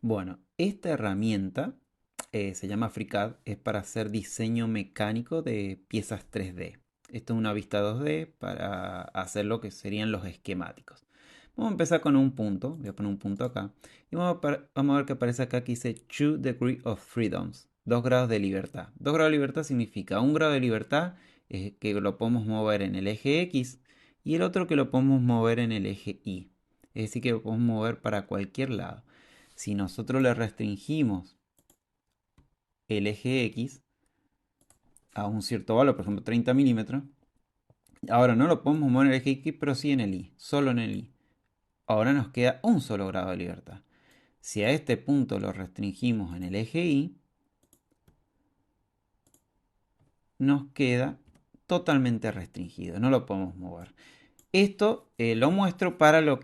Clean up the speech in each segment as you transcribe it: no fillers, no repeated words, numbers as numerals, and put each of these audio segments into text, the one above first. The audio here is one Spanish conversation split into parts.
Bueno, esta herramienta se llama FreeCAD, es para hacer diseño mecánico de piezas 3D. Esto es una vista 2D para hacer lo que serían los esquemáticos. Vamos a empezar con un punto, voy a poner un punto acá, y vamos a ver que aparece acá que dice 2 degrees of freedoms, 2 grados de libertad. 2 grados de libertad significa un grado de libertad que lo podemos mover en el eje X y el otro que lo podemos mover en el eje Y. Es decir, que lo podemos mover para cualquier lado. Si nosotros le restringimos el eje X a un cierto valor, por ejemplo 30 milímetros, ahora no lo podemos mover en el eje X, pero sí en el Y, solo en el Y. Ahora nos queda un solo grado de libertad. Si a este punto lo restringimos en el eje Y, nos queda totalmente restringido, no lo podemos mover. Esto lo muestro para la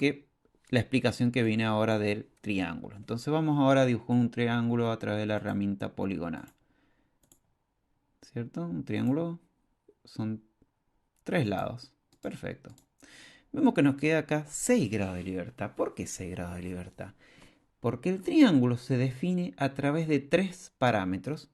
explicación que viene ahora del triángulo. Entonces vamos ahora a dibujar un triángulo a través de la herramienta poligonal. ¿Cierto? Un triángulo son tres lados. Perfecto. Vemos que nos queda acá 6 grados de libertad. ¿Por qué 6 grados de libertad? Porque el triángulo se define a través de tres parámetros,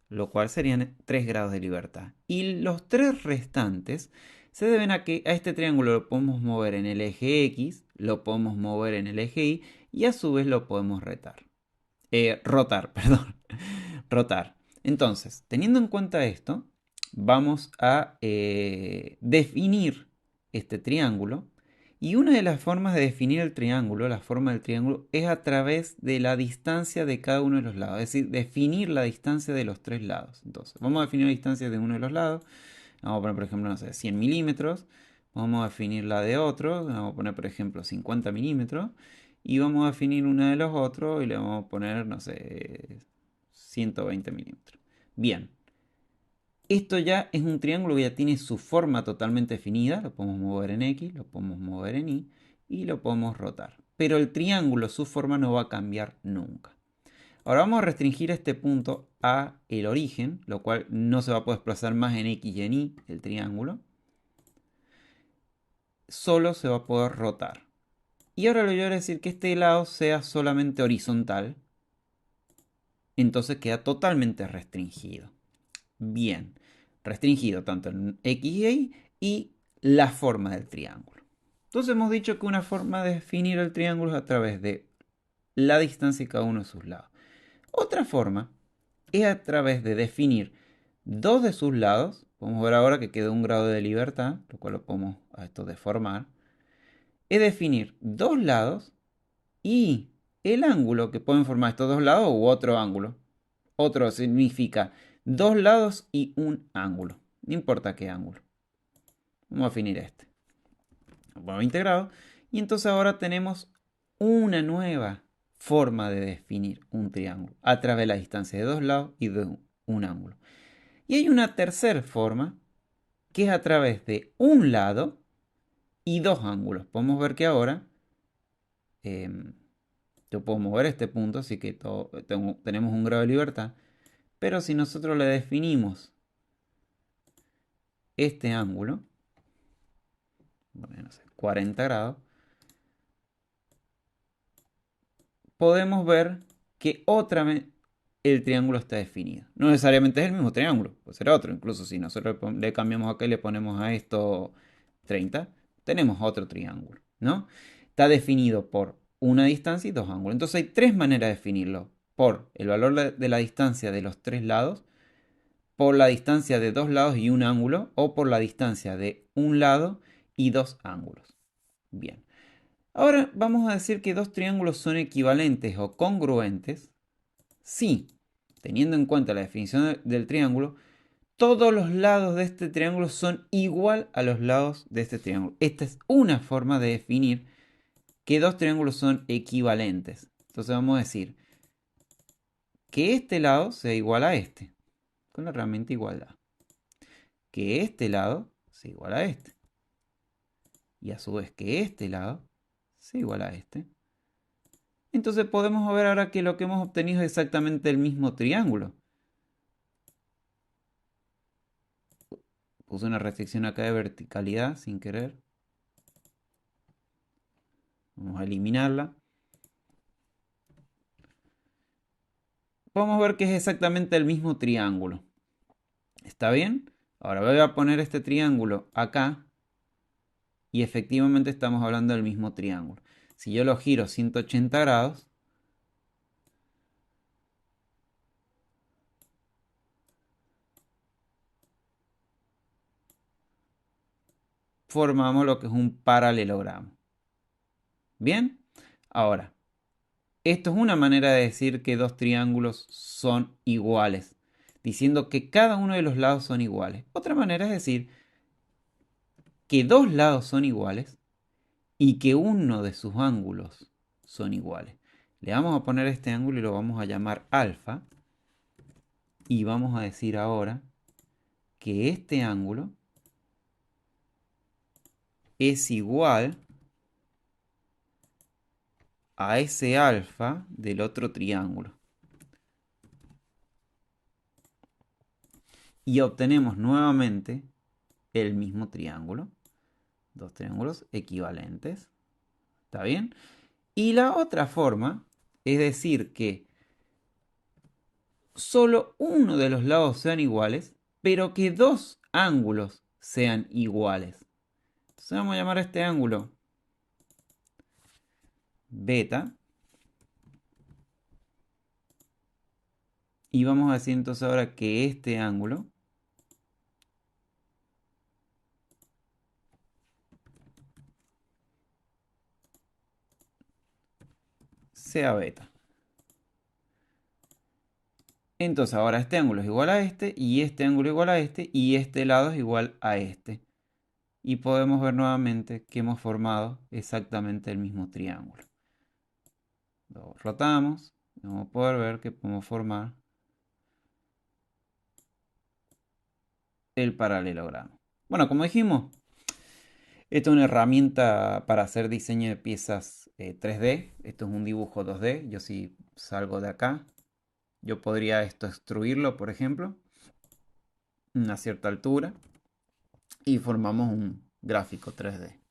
lo cual serían 3 grados de libertad. Y los tres restantes se deben a que a este triángulo lo podemos mover en el eje X, lo podemos mover en el eje Y y a su vez lo podemos rotar, perdón, rotar. Entonces, teniendo en cuenta esto, vamos a definir este triángulo. Y una de las formas de definir el triángulo, la forma del triángulo, es a través de la distancia de cada uno de los lados. Es decir, definir la distancia de los tres lados. Entonces, vamos a definir la distancia de uno de los lados. Vamos a poner, por ejemplo, no sé, 100 milímetros. Vamos a definir la de otro. Vamos a poner, por ejemplo, 50 milímetros. Y vamos a definir una de los otros y le vamos a poner, no sé, 120 milímetros. Bien, esto ya es un triángulo que ya tiene su forma totalmente definida. Lo podemos mover en X, lo podemos mover en Y y lo podemos rotar. Pero el triángulo, su forma no va a cambiar nunca. Ahora vamos a restringir este punto a el origen, lo cual no se va a poder desplazar más en X y en Y, el triángulo. Solo se va a poder rotar. Y ahora le voy a decir que este lado sea solamente horizontal. Entonces queda totalmente restringido. Bien, restringido tanto en X y Y y la forma del triángulo. Entonces hemos dicho que una forma de definir el triángulo es a través de la distancia de cada uno de sus lados. Otra forma es a través de definir dos de sus lados. Podemos ver ahora que queda un grado de libertad, lo cual lo podemos a esto deformar. Es definir dos lados y el ángulo que pueden formar estos dos lados u otro ángulo. Otro significa dos lados y un ángulo. No importa qué ángulo. Vamos a definir este. Lo ponemos integrado. Y entonces ahora tenemos una nueva forma de definir un triángulo a través de la distancia de dos lados y de un ángulo. Y hay una tercera forma que es a través de un lado y dos ángulos. Podemos ver que ahora yo puedo mover este punto, así que tenemos un grado de libertad. Pero si nosotros le definimos este ángulo, bueno, no sé, 40 grados, podemos ver que otra vez el triángulo está definido. No necesariamente es el mismo triángulo, puede ser otro. Incluso si nosotros le cambiamos acá y le ponemos a esto 30, tenemos otro triángulo, ¿no? Está definido por una distancia y dos ángulos. Entonces hay tres maneras de definirlo. Por el valor de la distancia de los tres lados, por la distancia de dos lados y un ángulo, o por la distancia de un lado y dos ángulos. Bien. Ahora vamos a decir que dos triángulos son equivalentes o congruentes si, teniendo en cuenta la definición del triángulo, todos los lados de este triángulo son igual a los lados de este triángulo. Esta es una forma de definir que dos triángulos son equivalentes. Entonces vamos a decir que este lado sea igual a este, con la herramienta igualdad. Que este lado sea igual a este. Y a su vez que este lado sea igual a este. Entonces podemos ver ahora que lo que hemos obtenido es exactamente el mismo triángulo. Puse una restricción acá de verticalidad sin querer. Vamos a eliminarla. podemos ver que es exactamente el mismo triángulo. ¿Está bien? Ahora voy a poner este triángulo acá y efectivamente estamos hablando del mismo triángulo. Si yo lo giro 180 grados, formamos lo que es un paralelogramo. ¿Bien? Ahora, esto es una manera de decir que dos triángulos son iguales, diciendo que cada uno de los lados son iguales. Otra manera es decir que dos lados son iguales y que uno de sus ángulos son iguales. Le vamos a poner este ángulo y lo vamos a llamar alfa. Y vamos a decir ahora que este ángulo es igual a ese alfa del otro triángulo. Y obtenemos nuevamente el mismo triángulo. Dos triángulos equivalentes. ¿Está bien? Y la otra forma es decir que solo uno de los lados sean iguales, pero que dos ángulos sean iguales. Entonces vamos a llamar a este ángulo beta. Y vamos a decir entonces ahora que este ángulo sea beta. Entonces ahora este ángulo es igual a este, y este ángulo es igual a este, y este lado es igual a este. Y podemos ver nuevamente que hemos formado exactamente el mismo triángulo. Lo rotamos, y vamos a poder ver que podemos formar el paralelogramo. Bueno, como dijimos, esta es una herramienta para hacer diseño de piezas 3D. Esto es un dibujo 2D. Yo si salgo de acá, yo podría esto extruirlo, por ejemplo, a una cierta altura, y formamos un gráfico 3D.